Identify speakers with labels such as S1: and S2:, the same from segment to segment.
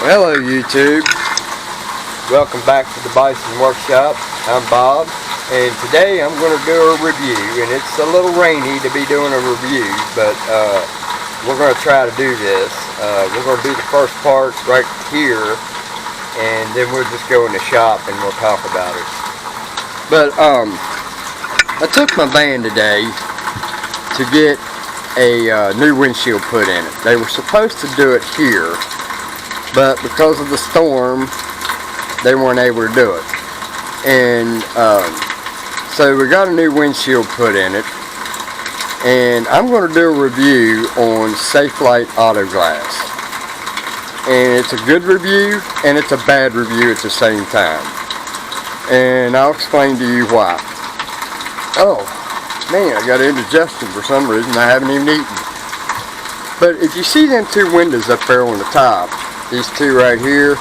S1: Well, hello YouTube. Welcome back to the Bison Workshop. I'm Bob, and today I'm going to do a review, and it's a little rainy to be doing a review, but we're going to try to do this. We're going to do the first part right here, and then we'll just go in the shop and we'll talk about it. But I took my van today to get a new windshield put in it. They were supposed to do it here, but because of the storm, they weren't able to do it. And so we got a new windshield put in it, and I'm going to do a review on Safelite auto glass. And it's a good review and it's a bad review at the same time, and I'll explain to you why. Oh man, I got indigestion for some reason. I haven't even eaten. But if you see them two windows up there on the top, these two right here,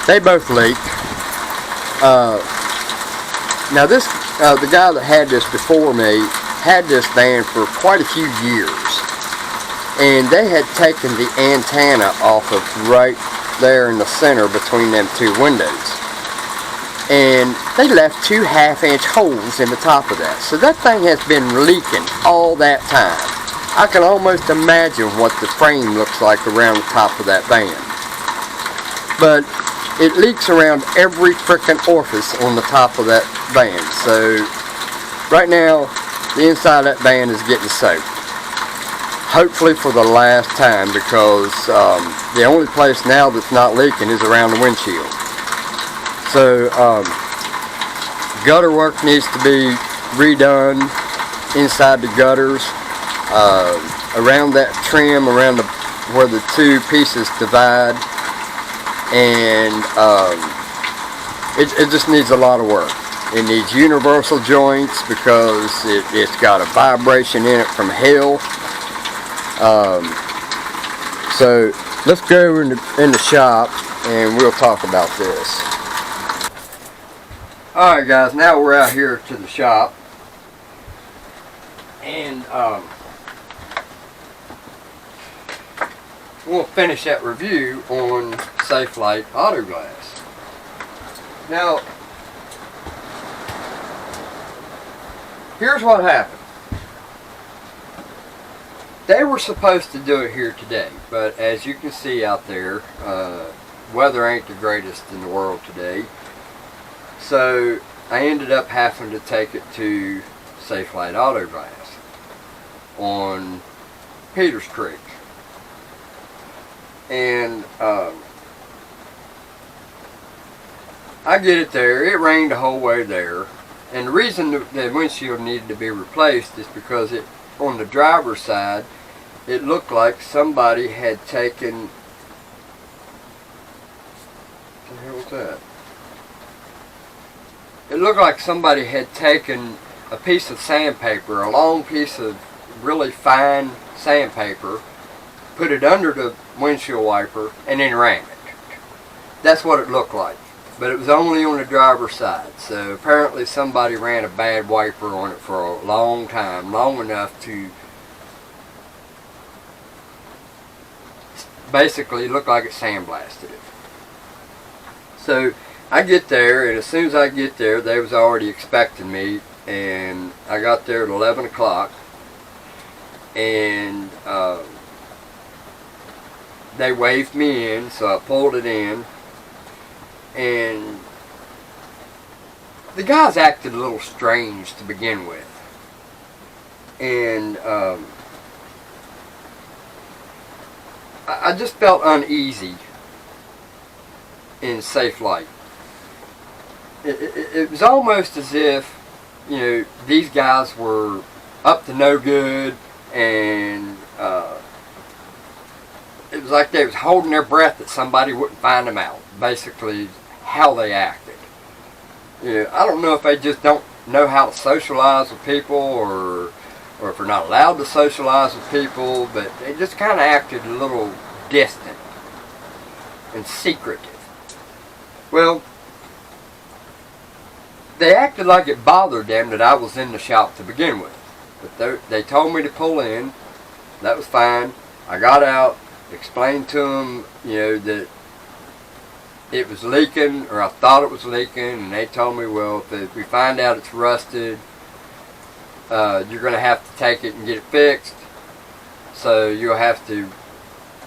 S1: they both leak. Now this, the guy that had this before me had this van for quite a few years, and they had taken the antenna off of right there in the center between them two windows, and they left 2 half-inch holes in the top of that. So that thing has been leaking all that time. I can almost imagine what the frame looks like around the top of that van. But it leaks around every frickin' orifice on the top of that van. So right now, the inside of that van is getting soaked. Hopefully for the last time, because the only place now that's not leaking is around the windshield. So gutter work needs to be redone inside the gutters. Around that trim, around where the two pieces divide, and it just needs a lot of work. It needs universal joints because it's got a vibration in it from hell. So let's go in the shop and we'll talk about this. Alright guys, now we're out here to the shop, and we'll finish that review on Safelite auto glass. Now, here's what happened. They were supposed to do it here today, but as you can see out there, weather ain't the greatest in the world today. So I ended up having to take it to Safelite auto glass on Peters Creek. And I get it there. It rained the whole way there, and the reason the windshield needed to be replaced is because on the driver's side, it looked like somebody had taken, what the hell was that? It looked like somebody had taken a piece of sandpaper, a long piece of really fine sandpaper, put it under the windshield wiper, and then ran it. That's what it looked like. But it was only on the driver's side. So apparently somebody ran a bad wiper on it for a long time, long enough to basically look like it sandblasted it. So I get there, and as soon as I get there, they was already expecting me, and I got there at 11 o'clock, and they waved me in, so I pulled it in, and the guys acted a little strange to begin with, and I just felt uneasy in Safelite. It was almost as if, you know, these guys were up to no good, and it was like they was holding their breath that somebody wouldn't find them out. Basically, how they acted. You know, I don't know if they just don't know how to socialize with people, or if they're not allowed to socialize with people, but they just kind of acted a little distant and secretive. Well, they acted like it bothered them that I was in the shop to begin with. But they told me to pull in. That was fine. I got out, explained to them, that it was leaking, or I thought it was leaking, and they told me, well, if we find out it's rusted, you're going to have to take it and get it fixed. So you'll have to,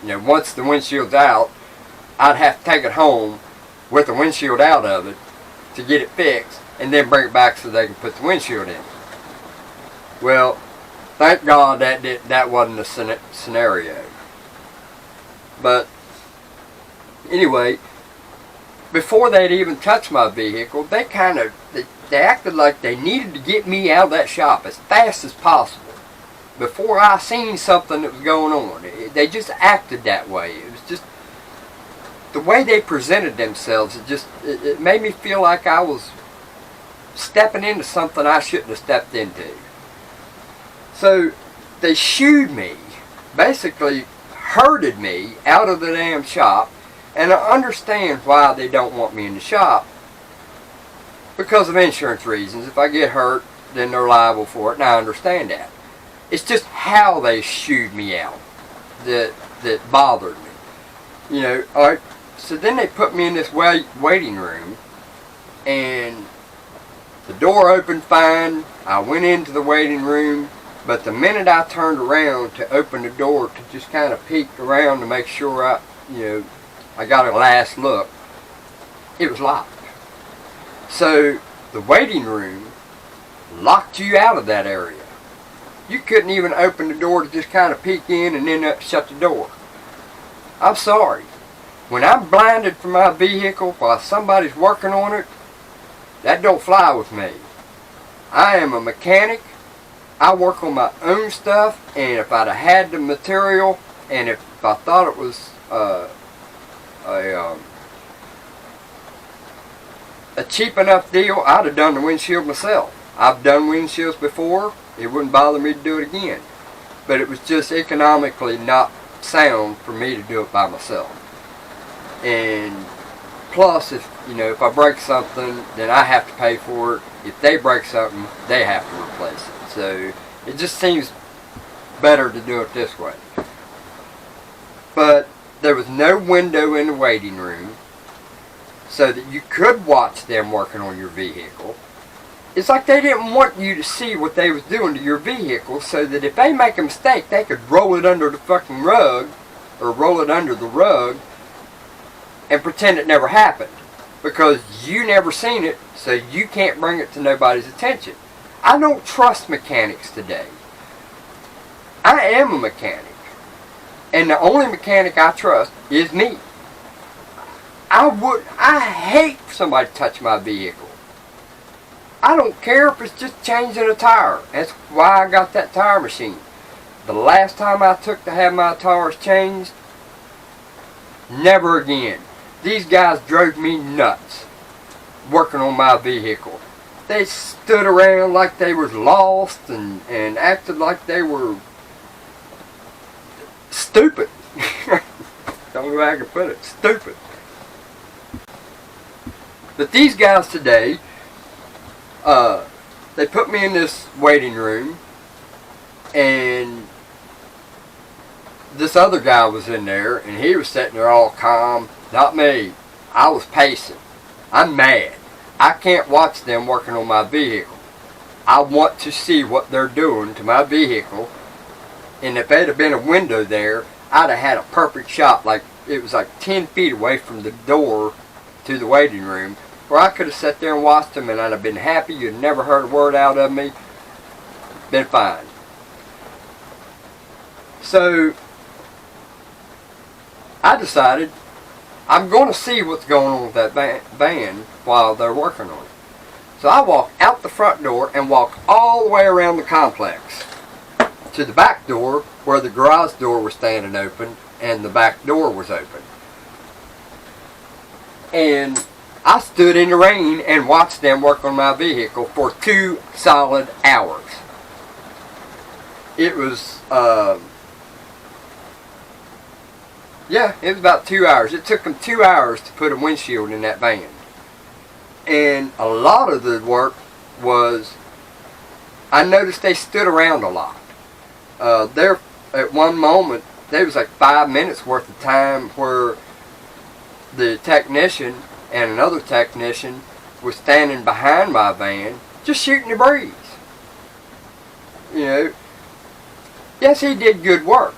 S1: once the windshield's out, I'd have to take it home with the windshield out of it to get it fixed, and then bring it back so they can put the windshield in. Well, thank God that wasn't a scenario. But anyway, before they'd even touched my vehicle, they acted like they needed to get me out of that shop as fast as possible before I seen something that was going on. They just acted that way. It was just the way they presented themselves. It made me feel like I was stepping into something I shouldn't have stepped into. So they shooed me, basically herded me out of the damn shop. And I understand why they don't want me in the shop, because of insurance reasons. If I get hurt, then they're liable for it, and I understand that. It's just how they shooed me out that bothered me. Alright, so then they put me in this waiting room, and the door opened fine. I went into the waiting room, but the minute I turned around to open the door to just kind of peek around to make sure I got a last look, it was locked. So the waiting room locked you out of that area. You couldn't even open the door to just kind of peek in and then shut the door. I'm sorry. When I'm blinded from my vehicle while somebody's working on it, that don't fly with me. I am a mechanic. I work on my own stuff, and if I'd have had the material, and if I thought it was a cheap enough deal, I'd have done the windshield myself. I've done windshields before. It wouldn't bother me to do it again. But it was just economically not sound for me to do it by myself. And plus, if I break something, then I have to pay for it. If they break something, they have to replace it. So it just seems better to do it this way. But there was no window in the waiting room so that you could watch them working on your vehicle. It's like they didn't want you to see what they was doing to your vehicle, so that if they make a mistake, they could roll it under the fucking rug, or roll it under the rug, and pretend it never happened. Because you never seen it, so you can't bring it to nobody's attention. I don't trust mechanics today. I am a mechanic. And the only mechanic I trust is me. I hate for somebody to touch my vehicle. I don't care if it's just changing a tire. That's why I got that tire machine. The last time I took to have my tires changed, never again. These guys drove me nuts working on my vehicle. They stood around like they was lost and acted like they were stupid. Don't know how I can put it. Stupid. But these guys today, they put me in this waiting room, and this other guy was in there, and he was sitting there all calm. Not me. I was pacing. I'm mad. I can't watch them working on my vehicle. I want to see what they're doing to my vehicle. And if there'd have been a window there, I'd have had a perfect shot. Like it was like 10 feet away from the door to the waiting room, where I could have sat there and watched them, and I'd have been happy. You'd never heard a word out of me. Been fine. So I decided I'm going to see what's going on with that van while they're working on it. So I walked out the front door and walked all the way around the complex to the back door, where the garage door was standing open and the back door was open. And I stood in the rain and watched them work on my vehicle for 2 solid hours. It was, it was about 2 hours. It took them 2 hours to put a windshield in that van. And a lot of the work was, I noticed they stood around a lot. There, at one moment, there was like 5 minutes worth of time where the technician and another technician was standing behind my van just shooting the breeze. You know, yes, he did good work,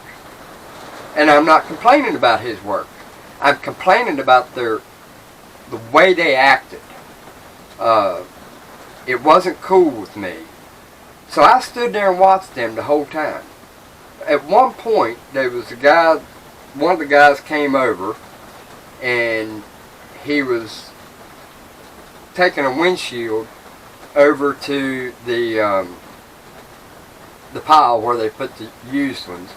S1: and I'm not complaining about his work. I'm complaining about the way they acted. It wasn't cool with me. So I stood there and watched them the whole time. At one point, there was a guy, one of the guys came over, and he was taking a windshield over to the pile where they put the used ones.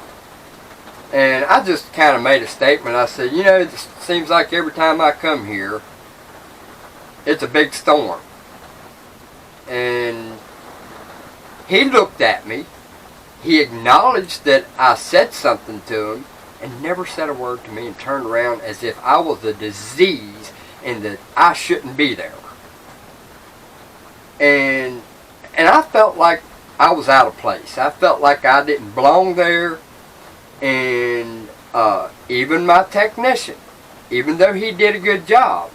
S1: And I just kind of made a statement. I said, you know, it seems like every time I come here, it's a big storm. And he looked at me. He acknowledged that I said something to him and never said a word to me, and turned around as if I was a disease and that I shouldn't be there. And I felt like I was out of place. I felt like I didn't belong there. And even my technician, even though he did a good job,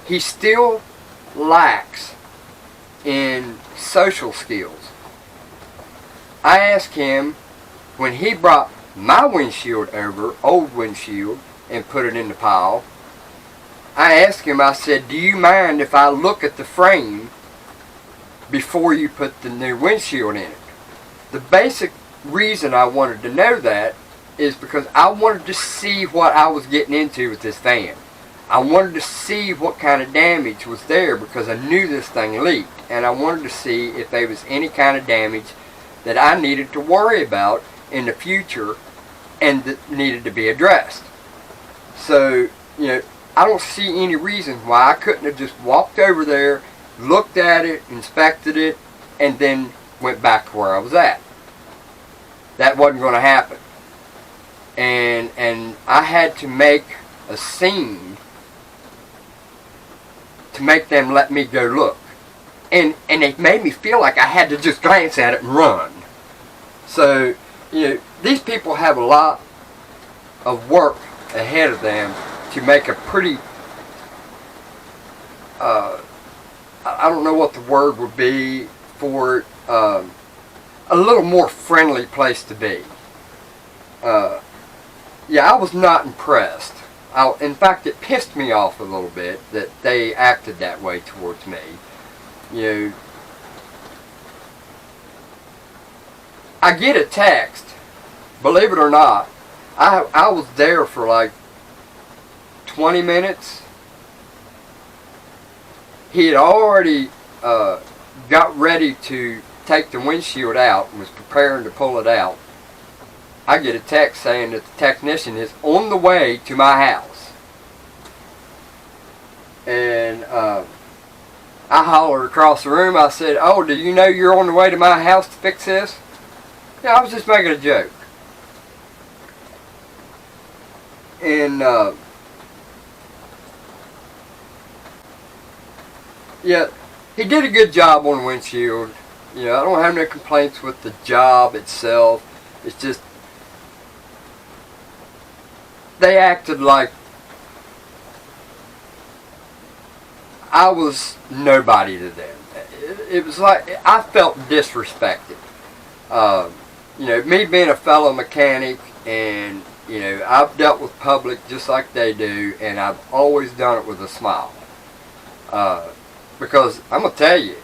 S1: he still lacks in social skills. I asked him, when he brought my windshield over, old windshield, and put it in the pile, I asked him, I said, do you mind if I look at the frame before you put the new windshield in it? The basic reason I wanted to know that is because I wanted to see what I was getting into with this van. I wanted to see what kind of damage was there, because I knew this thing leaked, and I wanted to see if there was any kind of damage that I needed to worry about in the future and that needed to be addressed. So, you know, I don't see any reason why I couldn't have just walked over there, looked at it, inspected it, and then went back to where I was at. That wasn't going to happen. And I had to make a scene to make them let me go look. And it made me feel like I had to just glance at it and run. So, you know, these people have a lot of work ahead of them to make a pretty, I don't know what the word would be for it, a little more friendly place to be. Yeah, I was not impressed. In fact, it pissed me off a little bit that they acted that way towards me. You know, I get a text, believe it or not, I was there for like 20 minutes. He had already got ready to take the windshield out and was preparing to pull it out. I get a text saying that the technician is on the way to my house. And I hollered across the room. I said, oh, do you know you're on the way to my house to fix this? Yeah, I was just making a joke. And yeah, he did a good job on the windshield. You know, I don't have no complaints with the job itself. It's just they acted like I was nobody to them. It was like I felt disrespected. You know, me being a fellow mechanic, and you know, I've dealt with public just like they do, and I've always done it with a smile. Because I'm gonna tell you,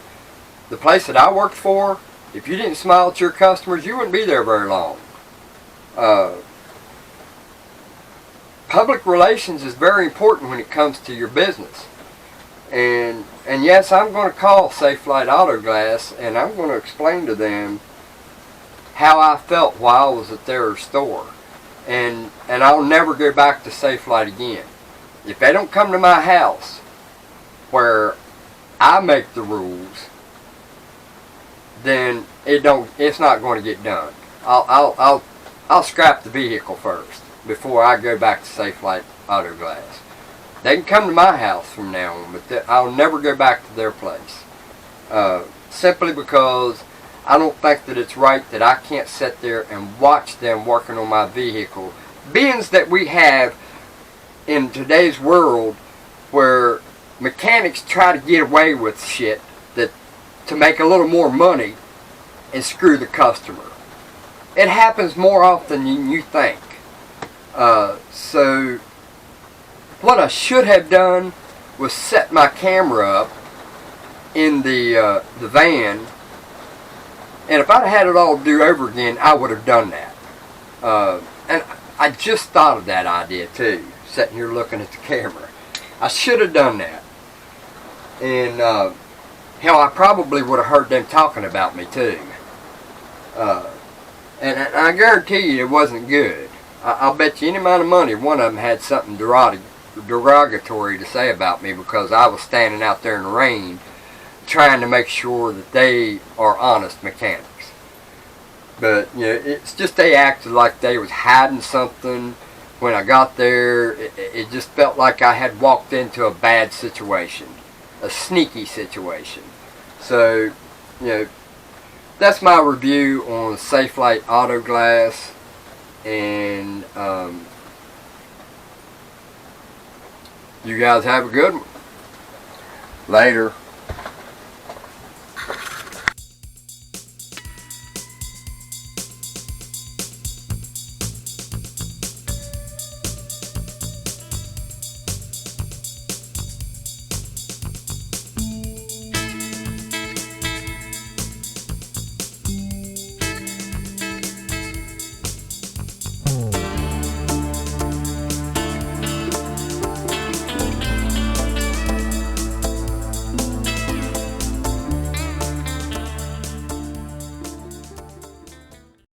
S1: the place that I worked for, if you didn't smile at your customers, you wouldn't be there very long. Public relations is very important when it comes to your business. And yes, I'm going to call Safelite Auto Glass, and I'm going to explain to them how I felt while I was at their store. And I'll never go back to Safelite again. If they don't come to my house where I make the rules, then it's not going to get done. I'll scrap the vehicle first before I go back to Safelite Auto Glass. They can come to my house from now on, but I'll never go back to their place. Simply because I don't think that it's right that I can't sit there and watch them working on my vehicle. Being that we have in today's world where mechanics try to get away with shit that to make a little more money and screw the customer. It happens more often than you think. So what I should have done was set my camera up in the van, and if I'd had it all do over again, I would have done that. And I just thought of that idea too, sitting here looking at the camera. I should have done that. And hell, I probably would have heard them talking about me too. And I guarantee you it wasn't good. I'll bet you any amount of money one of them had something derogatory to say about me because I was standing out there in the rain trying to make sure that they are honest mechanics. But, you know, it's just they acted like they was hiding something. When I got there, it just felt like I had walked into a bad situation, a sneaky situation. So, you know, that's my review on Safelite Auto Glass. And you guys have a good one.
S2: Later.